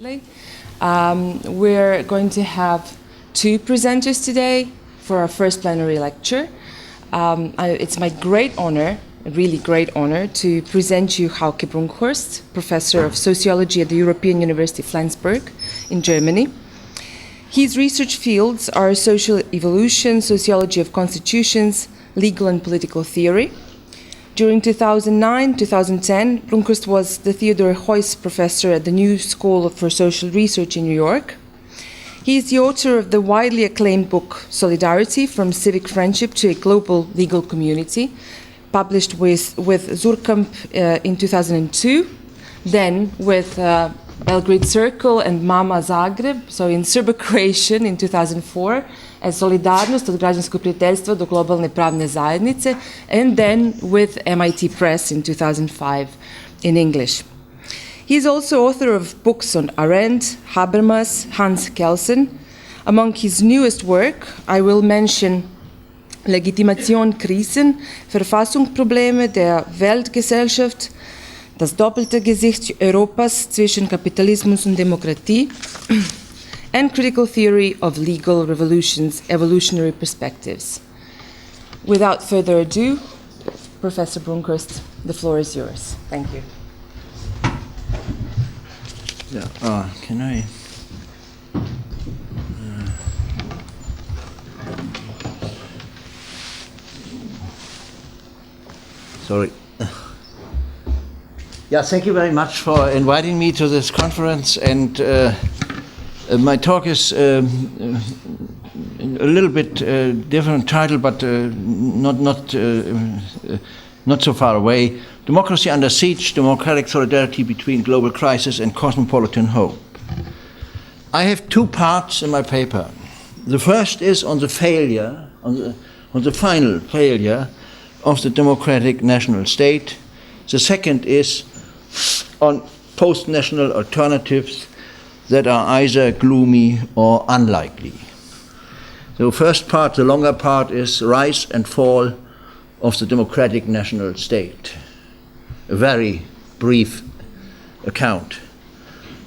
shortly. We're going to have two presenters today for our first plenary lecture. It's my great honor, a really great honor, to present you Hauke Brunkhorst, Professor of Sociology at the European University Flensburg in Germany. His research fields are social evolution, sociology of constitutions, legal and political theory. During 2009-2010, Brunkhorst was the Theodore Heuss Professor at the New School for Social Research in New York. He is the author of the widely acclaimed book Solidarity, From Civic Friendship to a Global Legal Community, published with Zurkamp in 2002, then with Belgrade Circle and Mama Zagreb, so in Serbo-Croatian in 2004, as Solidarnost od građanskog prijateljstva do globalne pravne zajednice, and then with MIT Press in 2005 in English. He is also author of books on Arendt, Habermas, Hans Kelsen. Among his newest work, I will mention Legitimation Krisen, Verfassungsprobleme der Weltgesellschaft, das doppelte Gesicht Europas zwischen Kapitalismus und Demokratie, and Critical Theory of Legal Revolutions, Evolutionary Perspectives. Without further ado, Professor Brunkhorst, the floor is yours. Thank you. Yeah, can I? Sorry. Yeah, thank you very much for inviting me to this conference. And my talk is a little bit different title, but not so far away. Democracy under siege, democratic solidarity between global crisis and cosmopolitan hope. I have two parts in my paper. The first is on the failure, on the final failure of the democratic national state. The second is on post-national alternatives that are either gloomy or unlikely. The first part, the longer part, is rise and fall of the democratic national state. A very brief account.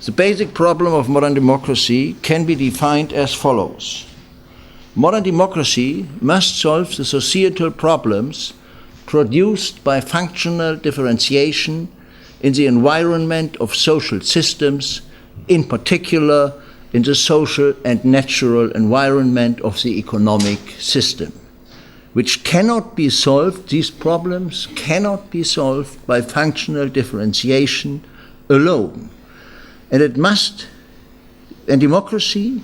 The basic problem of modern democracy can be defined as follows. Modern democracy must solve the societal problems produced by functional differentiation in the environment of social systems, in particular in the social and natural environment of the economic system, which cannot be solved, these problems cannot be solved by functional differentiation alone. And democracy,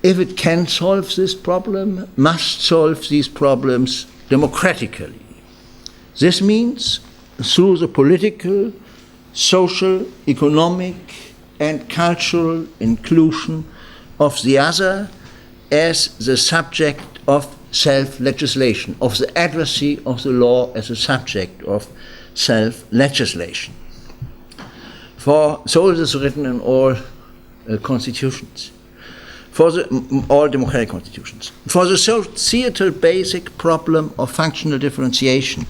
if it can solve this problem, must solve these problems democratically. This means through the political, social, economic, and cultural inclusion of the other as the subject of self-legislation, of the advocacy of the law as a subject of self-legislation. So it is written in all constitutions, all democratic constitutions. For the societal basic problem of functional differentiation,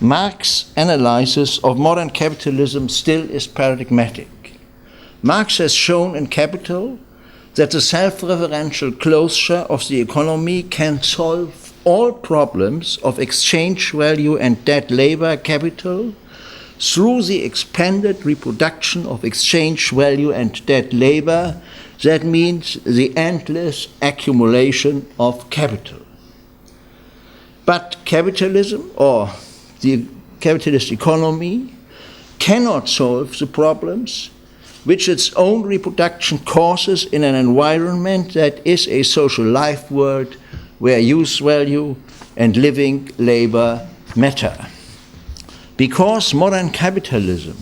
Marx's analysis of modern capitalism still is paradigmatic. Marx has shown in Capital that the self-referential closure of the economy can solve all problems of exchange value and dead labor capital through the expanded reproduction of exchange value and dead labor. That means the endless accumulation of capital. But capitalism, or the capitalist economy, cannot solve the problems which its own reproduction causes in an environment that is a social life world where use value and living labor matter. Because modern capitalism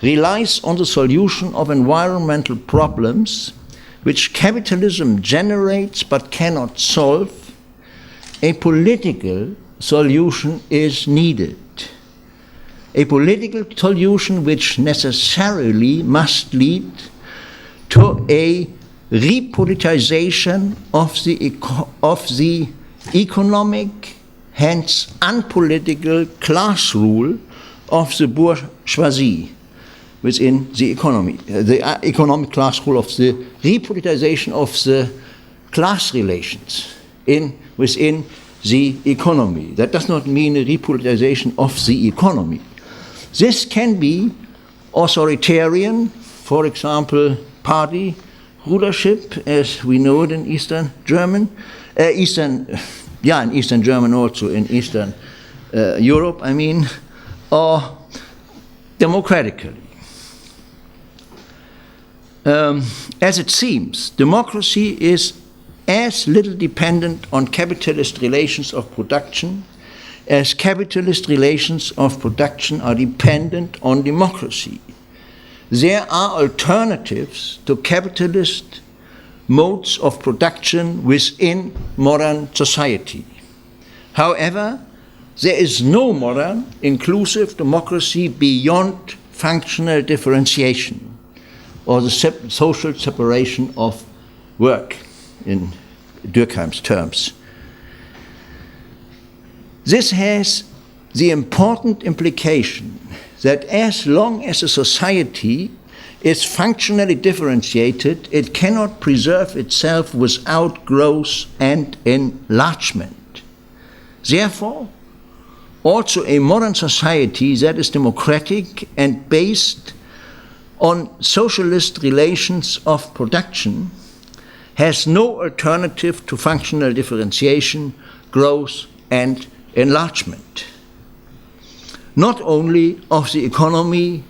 relies on the solution of environmental problems which capitalism generates but cannot solve, a political solution is needed. A political solution which necessarily must lead to a repoliticization of the economic, hence unpolitical class rule of the bourgeoisie, within the economy. The economic class rule of the repoliticization of the class relations within the economy. That does not mean a repoliticization of the economy. This can be authoritarian, for example, party rulership, as we know it in Eastern German, in Eastern German also, in Eastern Europe, I mean, or democratically. As it seems, democracy is as little dependent on capitalist relations of production as capitalist relations of production are dependent on democracy. There are alternatives to capitalist modes of production within modern society. However, there is no modern inclusive democracy beyond functional differentiation or the social separation of work, in Durkheim's terms. This has the important implication that as long as a society is functionally differentiated, it cannot preserve itself without growth and enlargement. Therefore, also a modern society that is democratic and based on socialist relations of production has no alternative to functional differentiation, growth, and enlargement, not only of the economy,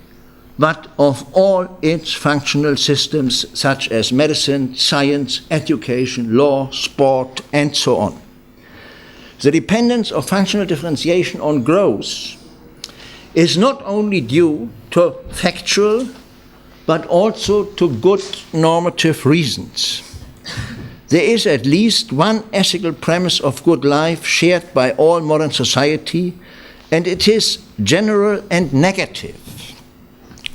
but of all its functional systems such as medicine, science, education, law, sport, and so on. The dependence of functional differentiation on growth is not only due to factual, but also to good normative reasons. There is at least one ethical premise of good life shared by all modern society, and it is general and negative.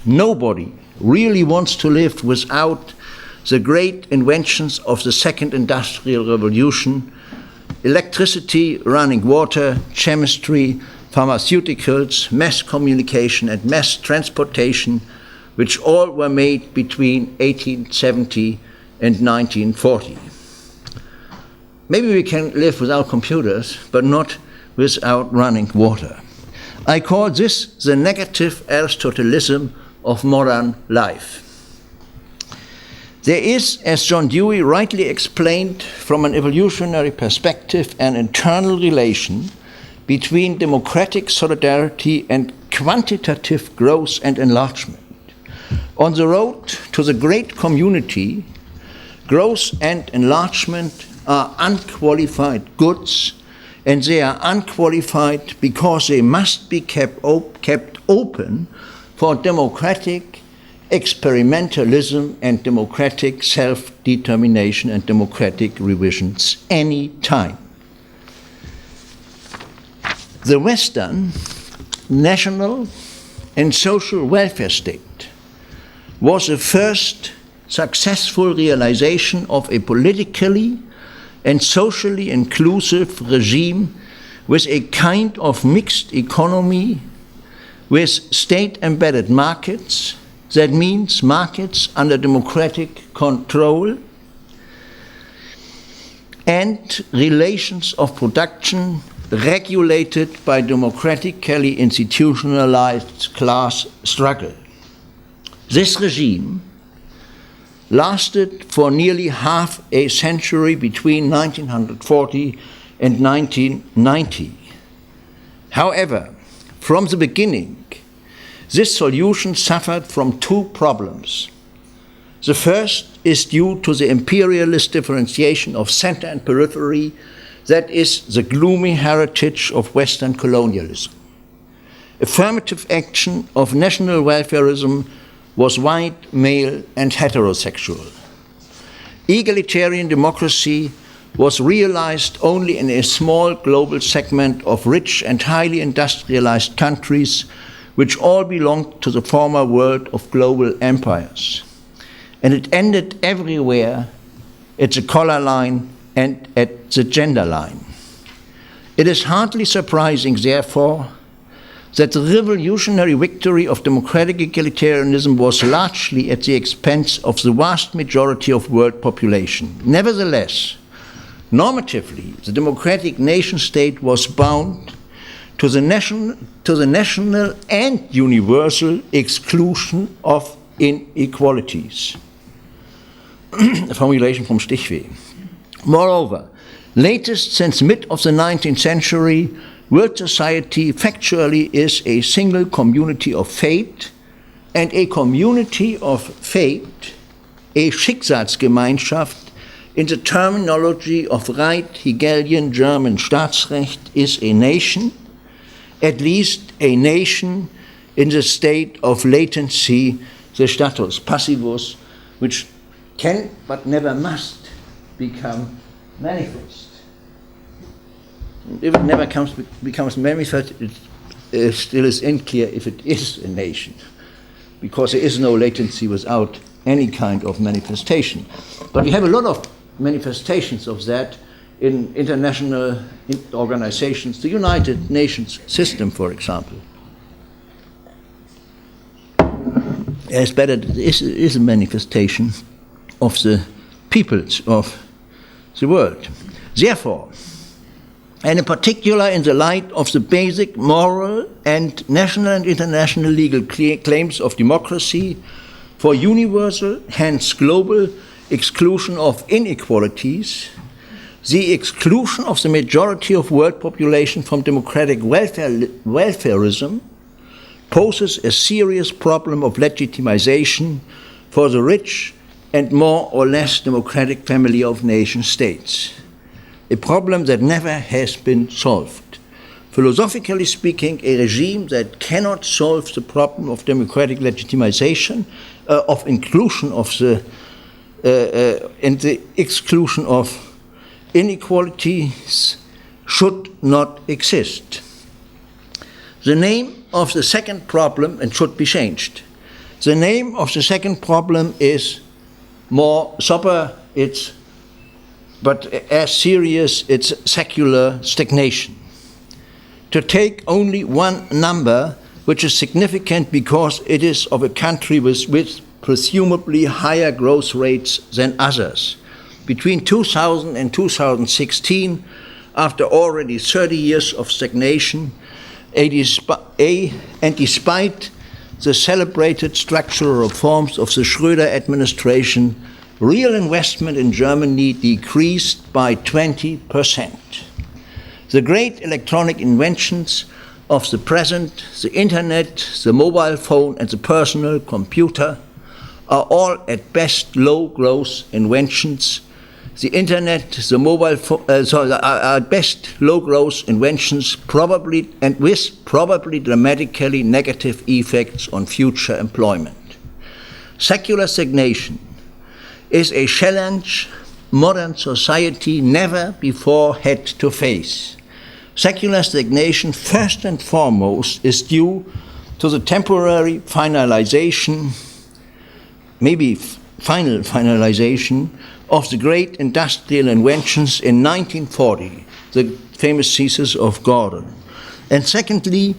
Nobody really wants to live without the great inventions of the Second Industrial Revolution: electricity, running water, chemistry, pharmaceuticals, mass communication, and mass transportation, which all were made between 1870 and 1940. Maybe we can live without computers, but not without running water. I call this the negative Aristotelism of modern life. There is, as John Dewey rightly explained, from an evolutionary perspective, an internal relation between democratic solidarity and quantitative growth and enlargement. On the road to the great community, growth and enlargement are unqualified goods, and they are unqualified because they must be kept open for democratic experimentalism and democratic self-determination and democratic revisions any time. The Western national and social welfare state was the first successful realization of a politically and socially inclusive regime with a kind of mixed economy with state-embedded markets. That means markets under democratic control and relations of production regulated by democratically institutionalized class struggle. This regime lasted for nearly half a century between 1940 and 1990. However, from the beginning, this solution suffered from two problems. The first is due to the imperialist differentiation of center and periphery that is the gloomy heritage of Western colonialism. Affirmative action of national welfarism was white, male, and heterosexual. Egalitarian democracy was realized only in a small global segment of rich and highly industrialized countries, which all belonged to the former world of global empires. And it ended everywhere at the color line and at the gender line. It is hardly surprising, therefore, that the revolutionary victory of democratic egalitarianism was largely at the expense of the vast majority of world population. Nevertheless, normatively, the democratic nation-state was bound to the national and universal exclusion of inequalities. A formulation from Stichweh. Moreover, latest since mid of the 19th century, world society factually is a single community of fate, and a community of fate, a Schicksalsgemeinschaft, in the terminology of right Hegelian German Staatsrecht, is a nation, at least a nation in the state of latency, the status passivus, which can but never must become manifest. If it never becomes manifest, it still is unclear if it is a nation, because there is no latency without any kind of manifestation. But we have a lot of manifestations of that in international organizations, the United Nations system, for example. It's better, it is a manifestation of the peoples of the world. Therefore, and in particular in the light of the basic moral and national and international legal claims of democracy for universal, hence global, exclusion of inequalities, the exclusion of the majority of world population from democratic welfarism poses a serious problem of legitimization for the rich and more or less democratic family of nation states, a problem that never has been solved. Philosophically speaking, a regime that cannot solve the problem of democratic legitimization, of inclusion of the and the exclusion of inequalities should not exist. The name of the second problem, and should be changed. The name of the second problem is more sober, but as serious, it's secular stagnation. To take only one number, which is significant because it is of a country with presumably higher growth rates than others. Between 2000 and 2016, after already 30 years of stagnation, and despite the celebrated structural reforms of the Schröder administration, real investment in Germany decreased by 20%. The great electronic inventions of the present, the internet, the mobile phone, and the personal computer, are all at best low growth inventions. The internet, the mobile phone, are at best low growth inventions, probably and with probably dramatically negative effects on future employment. Secular stagnation is a challenge modern society never before had to face. Secular stagnation, first and foremost, is due to the temporary finalization, maybe final finalization, of the great industrial inventions in 1940, the famous thesis of Gordon. And secondly,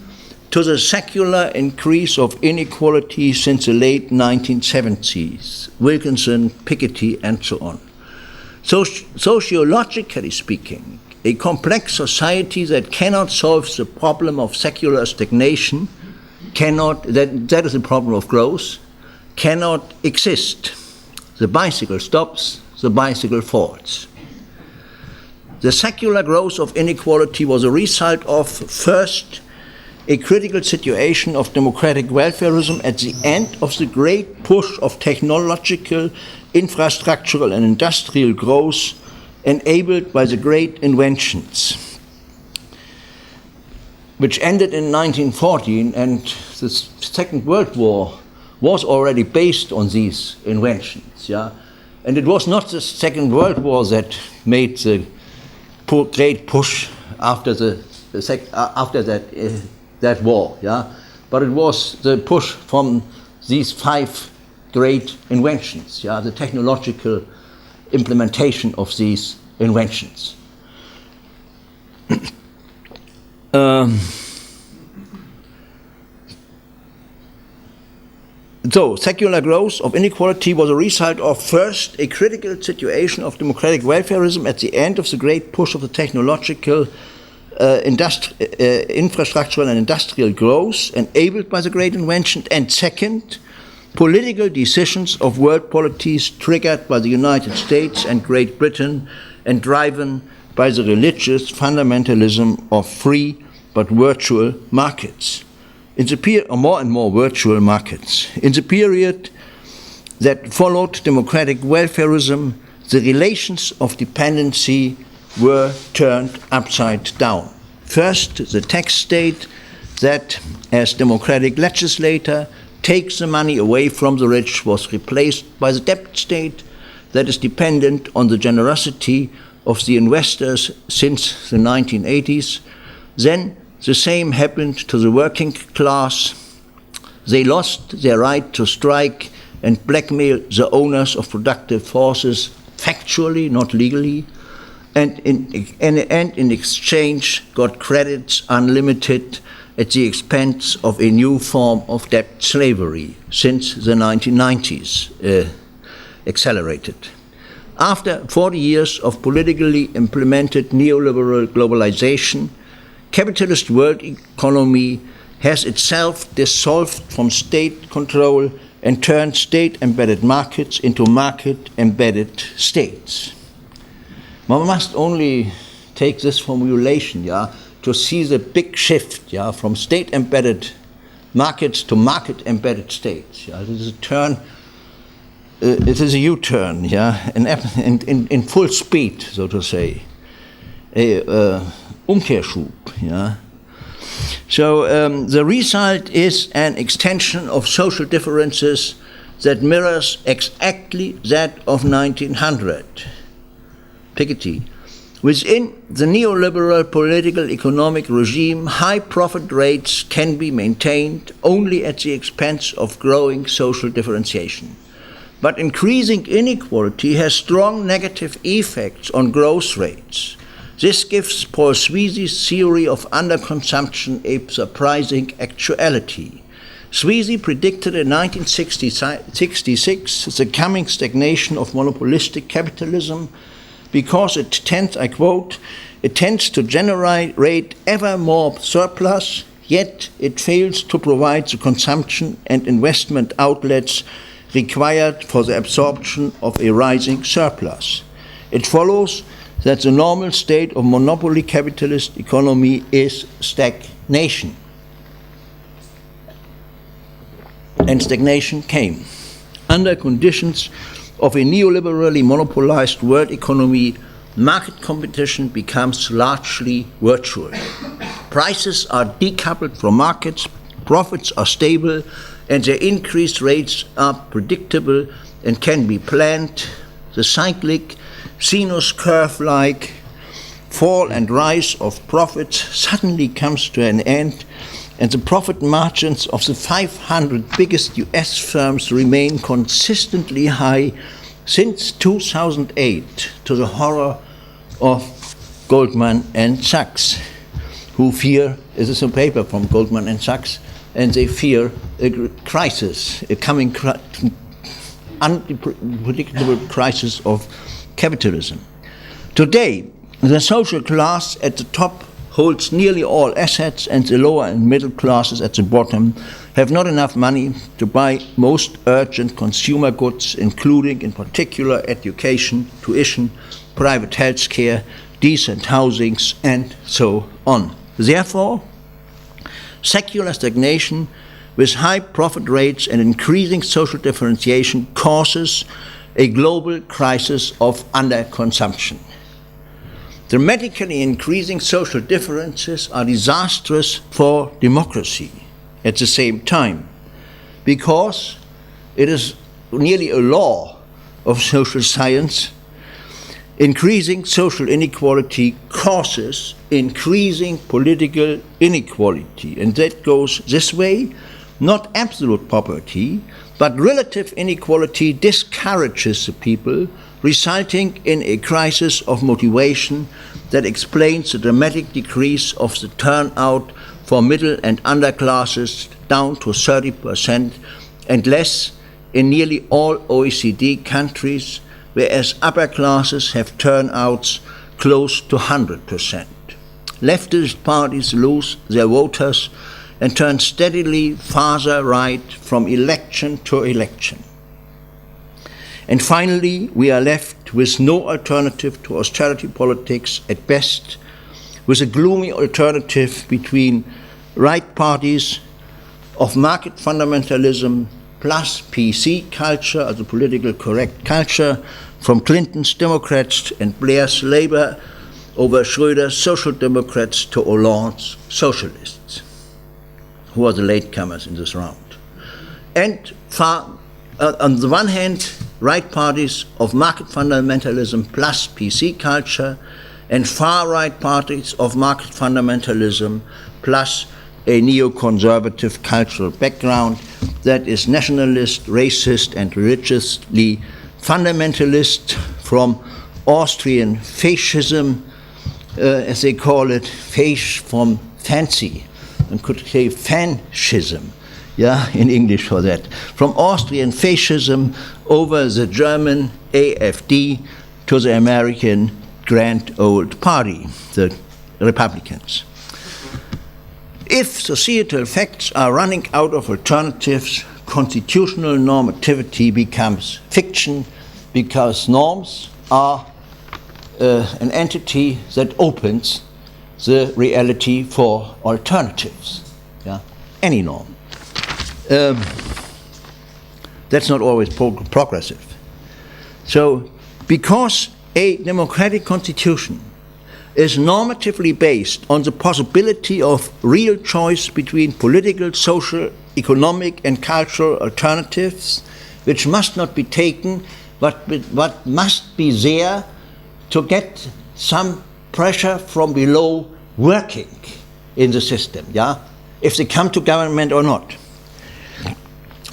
to the secular increase of inequality since the late 1970s, Wilkinson, Piketty, and so on. Sociologically speaking, a complex society that cannot solve the problem of secular stagnation, that is the problem of growth, cannot exist. The bicycle stops, the bicycle falls. The secular growth of inequality was a result of, first, a critical situation of democratic welfarism at the end of the great push of technological, infrastructural, and industrial growth enabled by the great inventions, which ended in 1914, and the Second World War was already based on these inventions. Yeah? And it was not the Second World War that made the great push after that war, yeah? But it was the push from these 5 great inventions, yeah? The technological implementation of these inventions. So, secular growth of inequality was a result of, first, a critical situation of democratic welfarism at the end of the great push of the technological, infrastructural and industrial growth enabled by the great invention, and second, political decisions of world polities triggered by the United States and Great Britain and driven by the religious fundamentalism of free but virtual markets. More and more virtual markets. In the period that followed democratic welfarism, the relations of dependency were turned upside down. First, the tax state that, as democratic legislator, takes the money away from the rich was replaced by the debt state that is dependent on the generosity of the investors since the 1980s. Then the same happened to the working class. They lost their right to strike and blackmail the owners of productive forces factually, not legally, and in exchange got credits unlimited at the expense of a new form of debt slavery since the 1990s accelerated. After 40 years of politically implemented neoliberal globalization, capitalist world economy has itself dissolved from state control and turned state-embedded markets into market-embedded states. One must only take this formulation, to see the big shift, from state-embedded markets to market-embedded states. This is a turn. It is a U-turn, in full speed, so to say, a Umkehrschub, So the result is an extension of social differences that mirrors exactly that of 1900. Piketty. Within the neoliberal political economic regime, high profit rates can be maintained only at the expense of growing social differentiation. But increasing inequality has strong negative effects on growth rates. This gives Paul Sweezy's theory of underconsumption a surprising actuality. Sweezy predicted in 1966 the coming stagnation of monopolistic capitalism because it tends, I quote, it tends to generate ever more surplus, yet it fails to provide the consumption and investment outlets required for the absorption of a rising surplus. It follows that the normal state of monopoly capitalist economy is stagnation. And stagnation came. Under conditions of a neoliberally monopolized world economy, market competition becomes largely virtual. Prices are decoupled from markets, profits are stable, and their increased rates are predictable and can be planned. The cyclic, sinus curve-like fall and rise of profits suddenly comes to an end, and the profit margins of the 500 biggest US firms remain consistently high since 2008, to the horror of Goldman and Sachs, who fear, this is a paper from Goldman and Sachs, and they fear a crisis, a coming unpredictable crisis of capitalism. Today, the social class at the top holds nearly all assets, and the lower and middle classes at the bottom have not enough money to buy most urgent consumer goods, including in particular education, tuition, private health care, decent housings, and so on. Therefore, secular stagnation with high profit rates and increasing social differentiation causes a global crisis of underconsumption. Dramatically increasing social differences are disastrous for democracy at the same time, because it is nearly a law of social science. Increasing social inequality causes increasing political inequality, and that goes this way. Not absolute poverty, but relative inequality discourages the people, resulting in a crisis of motivation that explains the dramatic decrease of the turnout for middle and underclasses down to 30% and less in nearly all OECD countries, whereas upper classes have turnouts close to 100%. Leftist parties lose their voters and turn steadily farther right from election to election. And finally, we are left with no alternative to austerity politics at best, with a gloomy alternative between right parties of market fundamentalism plus PC culture, as a political correct culture, from Clinton's Democrats and Blair's Labour over Schröder's Social Democrats to Hollande's Socialists, who are the latecomers in this round. And on the one hand, right parties of market fundamentalism plus PC culture, and far-right parties of market fundamentalism plus a neoconservative cultural background that is nationalist, racist, and religiously fundamentalist, from Austrian fascism, as they call it, from fancy, and could say fanchism, in English for that. From Austrian fascism over the German AfD to the American Grand Old Party, the Republicans. If societal facts are running out of alternatives, constitutional normativity becomes fiction, because norms are an entity that opens the reality for alternatives. Any norm. That's not always progressive. So, because a democratic constitution is normatively based on the possibility of real choice between political, social, economic, and cultural alternatives, which must not be taken, but must be there to get some pressure from below working in the system, if they come to government or not.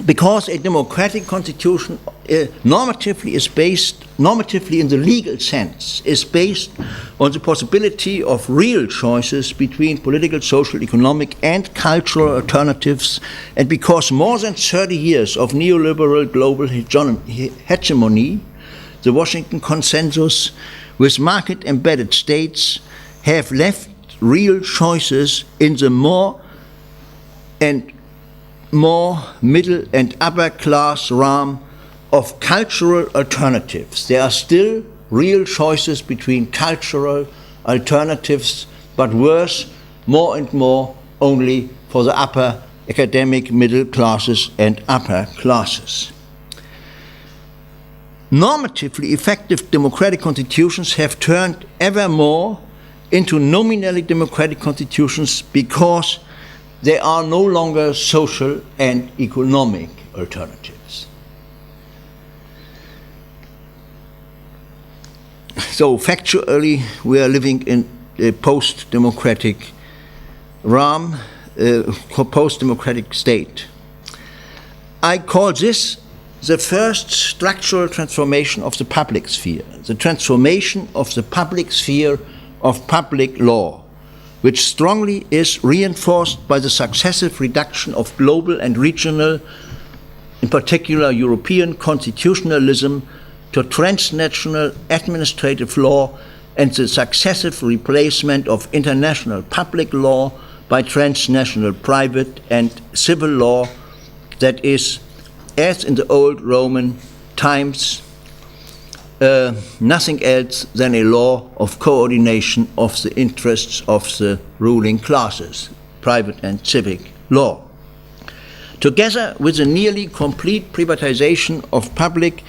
Because a democratic constitution normatively in the legal sense, is based on the possibility of real choices between political, social, economic, and cultural alternatives, and because more than 30 years of neoliberal global hegemony, the Washington Consensus, with market-embedded states, have left real choices in the more middle and upper class realm of cultural alternatives. There are still real choices between cultural alternatives, but worse, more and more, only for the upper academic middle classes and upper classes. Normatively effective democratic constitutions have turned ever more into nominally democratic constitutions because there are no longer social and economic alternatives. So factually, we are living in a post-democratic realm, post-democratic state. I call this the first structural transformation of the public sphere, the transformation of the public sphere of public law, which strongly is reinforced by the successive reduction of global and regional, in particular European constitutionalism, to transnational administrative law, and the successive replacement of international public law by transnational private and civil law, that is, as in the old Roman times, nothing else than a law of coordination of the interests of the ruling classes, private and civic law. Together with the nearly complete privatization of public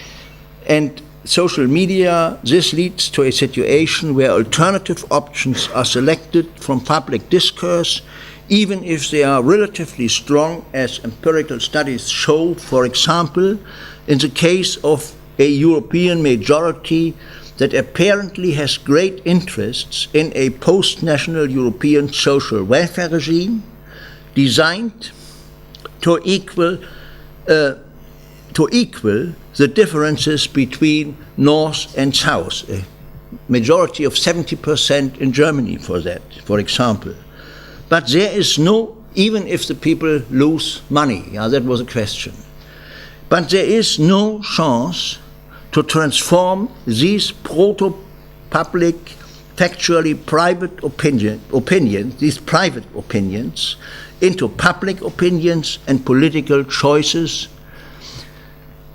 and social media, this leads to a situation where alternative options are selected from public discourse, even if they are relatively strong, as empirical studies show, for example, in the case of a European majority that apparently has great interests in a post-national European social welfare regime designed to equal the differences between North and South. A majority of 70% in Germany for that, for example. But there is no, even if the people lose money, that was a question, But there is no chance to transform these proto-public, factually private opinions, these private opinions, into public opinions and political choices.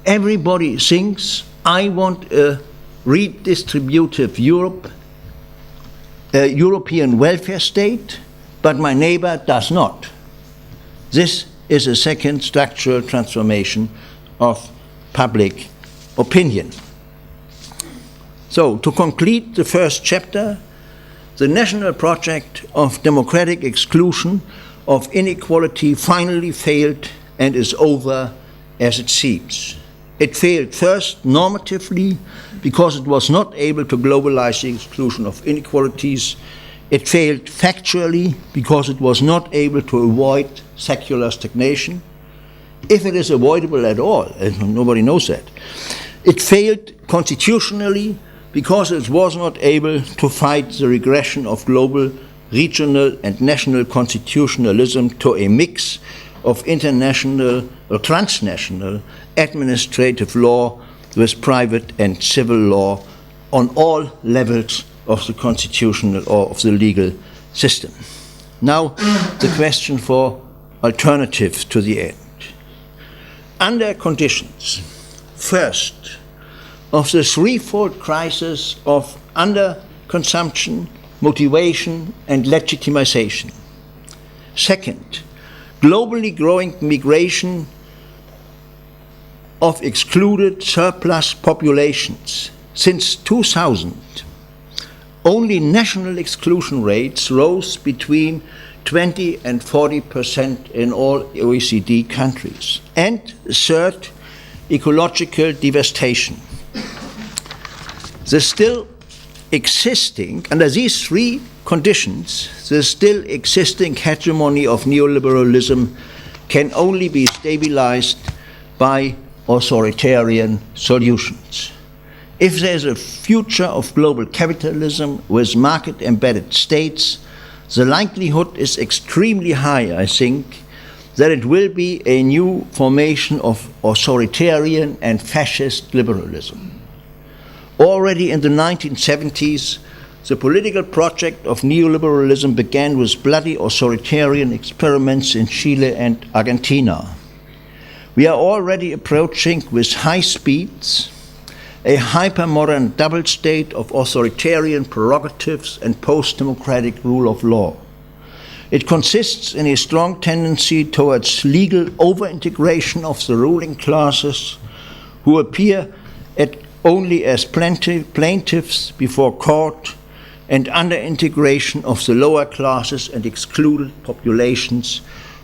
Everybody thinks, I want a redistributive Europe, a European welfare state, but my neighbor does not. This is a second structural transformation of public opinion. So, to complete the first chapter, the national project of democratic exclusion of inequality finally failed and is over as it seems. It failed first normatively because it was not able to globalize the exclusion of inequalities. It failed factually because it was not able to avoid secular stagnation, if it is avoidable at all, and nobody knows that. It failed constitutionally because it was not able to fight the regression of global, regional and national constitutionalism to a mix of international or transnational administrative law with private and civil law on all levels of the constitutional or of the legal system. Now, the question for alternatives to the end. Under conditions, first, of the threefold crisis of underconsumption, motivation, and legitimization. Second, globally growing migration of excluded surplus populations. Since 2000, only national exclusion rates rose between 20 and 40% in all OECD countries. And third, ecological devastation. The still existing, under these three conditions, the still existing hegemony of neoliberalism can only be stabilized by authoritarian solutions. If there is a future of global capitalism with market-embedded states, the likelihood is extremely high, I think, that it will be a new formation of authoritarian and fascist liberalism. Already in the 1970s, the political project of neoliberalism began with bloody authoritarian experiments in Chile and Argentina. We are already approaching with high speeds a hyper-modern double state of authoritarian prerogatives and post-democratic rule of law. It consists in a strong tendency towards legal over-integration of the ruling classes, who appear only as plaintiffs before court, and under-integration of the lower classes and excluded populations,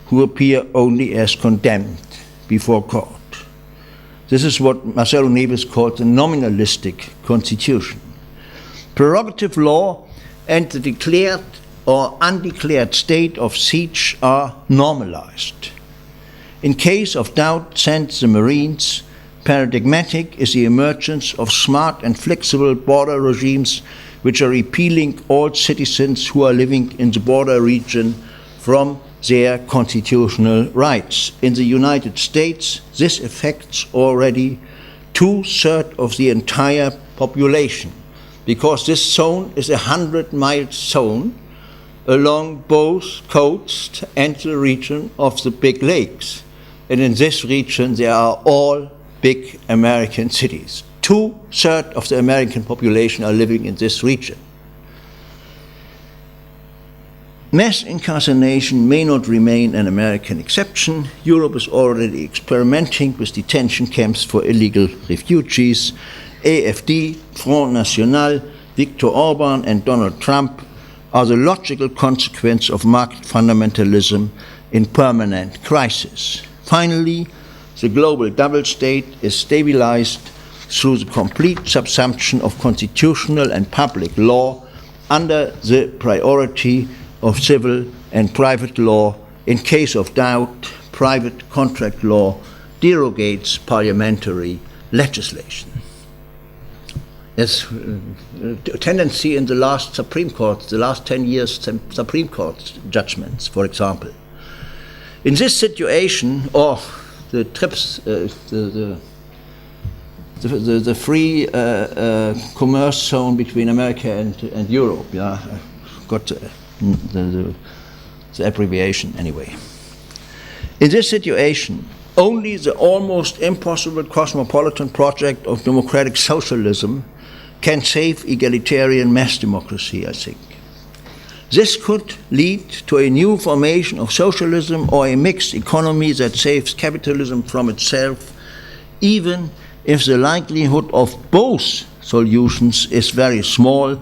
who appear only as condemned before court. This is what Marcelo Neves called the nominalistic constitution. Prerogative law and the declared or undeclared state of siege are normalized. In case of doubt, send the Marines. Paradigmatic is the emergence of smart and flexible border regimes which are repealing all citizens who are living in the border region from their constitutional rights. In the United States, this affects already 2/3 of the entire population, because this zone is a 100-mile zone along both coasts and the region of the big lakes. And in this region, there are all big American cities. 2/3 of the American population are living in this region. Mass incarceration may not remain an American exception. Europe is already experimenting with detention camps for illegal refugees. AfD, Front National, Viktor Orban and Donald Trump are the logical consequence of market fundamentalism in permanent crisis. Finally, the global double state is stabilized through the complete subsumption of constitutional and public law under the priority of civil and private law. In case of doubt, private contract law derogates parliamentary legislation. There's a tendency in the last Supreme Court, the last 10 years Supreme Court judgments, for example. In this situation, or the TRIPS, the free commerce zone between America and Europe. Yeah, I got the abbreviation anyway. In this situation, only the almost impossible cosmopolitan project of democratic socialism can save egalitarian mass democracy, I think. This could lead to a new formation of socialism or a mixed economy that saves capitalism from itself, even if the likelihood of both solutions is very small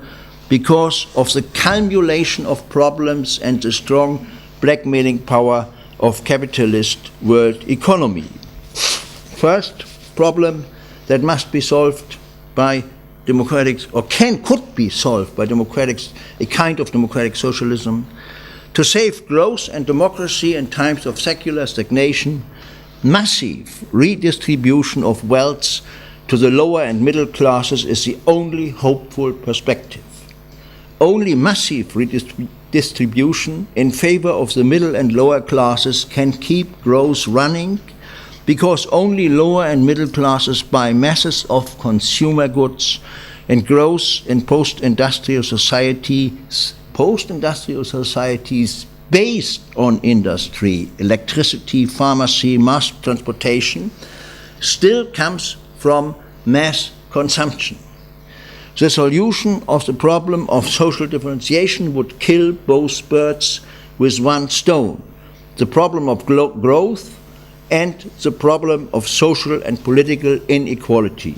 because of the accumulation of problems and the strong blackmailing power of capitalist world economy. First problem that must be solved by democratic, or could be solved by a kind of democratic socialism, to save growth and democracy in times of secular stagnation. Massive redistribution of wealth to the lower and middle classes is the only hopeful perspective. Only massive redistribution in favor of the middle and lower classes can keep growth running, because only lower and middle classes buy masses of consumer goods, and growth in post-industrial societies based on industry, electricity, pharmacy, mass transportation, still comes from mass consumption. The solution of the problem of social differentiation would kill both birds with one stone: the problem of growth and the problem of social and political inequality.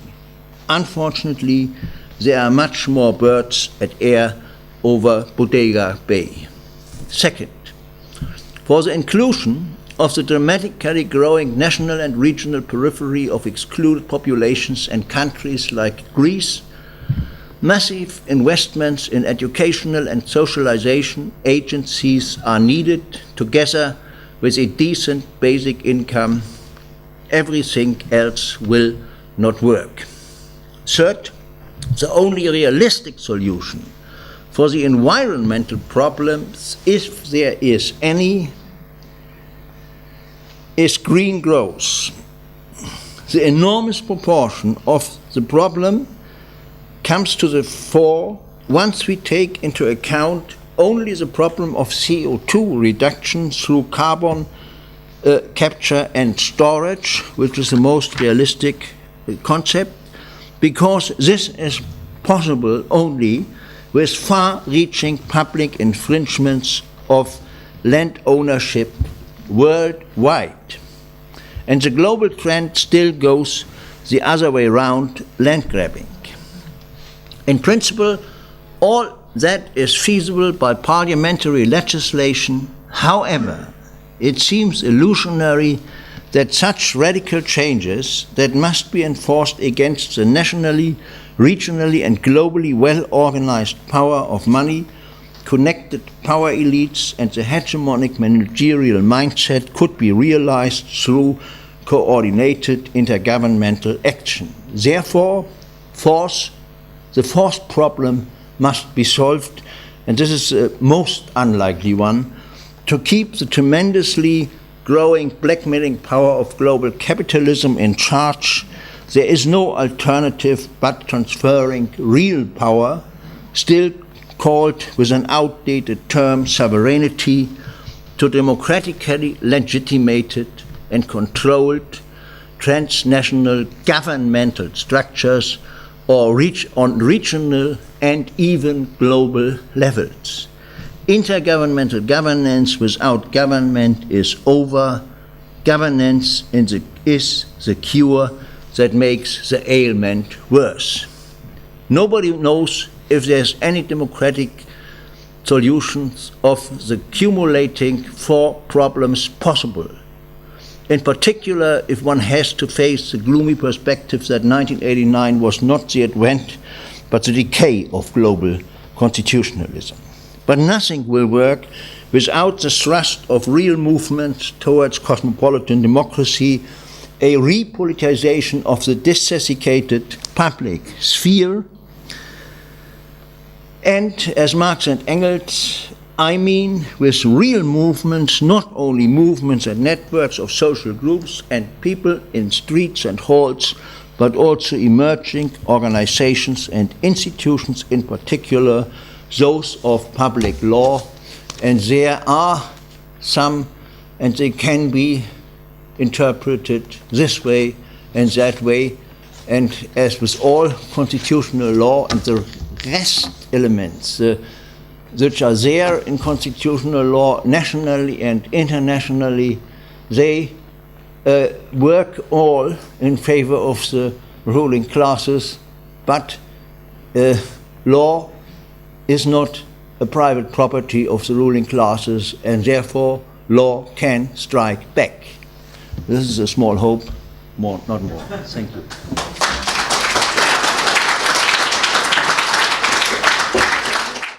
Unfortunately, there are much more birds at air over Bodega Bay. Second, for the inclusion of the dramatically growing national and regional periphery of excluded populations and countries like Greece, massive investments in educational and socialization agencies are needed, together with a decent basic income. Everything else will not work. Third, the only realistic solution for the environmental problems, if there is any, is green growth. The enormous proportion of the problem comes to the fore once we take into account only the problem of CO2 reduction through carbon capture and storage, which is the most realistic concept, because this is possible only with far-reaching public infringements of land ownership worldwide. And the global trend still goes the other way around, land grabbing. In principle, all that is feasible by parliamentary legislation. However, it seems illusionary that such radical changes that must be enforced against the nationally, regionally, and globally well-organized power of money, connected power elites, and the hegemonic managerial mindset could be realized through coordinated intergovernmental action. Therefore, the fourth problem must be solved, and this is the most unlikely one, to keep the tremendously growing blackmailing power of global capitalism in charge. There is no alternative but transferring real power, still called with an outdated term sovereignty, to democratically legitimated and controlled transnational governmental structures or on regional and even global levels. Intergovernmental governance without government is over. Governance is the cure that makes the ailment worse. Nobody knows if there's any democratic solutions of the accumulating four problems possible. In particular, if one has to face the gloomy perspective that 1989 was not the advent, but the decay of global constitutionalism. But nothing will work without the thrust of real movements towards cosmopolitan democracy, a repoliticization of the desiccated public sphere, and, as Marx and Engels I mean with real movements, not only movements and networks of social groups and people in streets and halls, but also emerging organizations and institutions, in particular those of public law. And there are some, and they can be interpreted this way and that way. And as with all constitutional law and the rest elements which are there in constitutional law, nationally and internationally, they work all in favor of the ruling classes, but law is not a private property of the ruling classes, and therefore law can strike back. This is a small hope, more, not more. Thank you.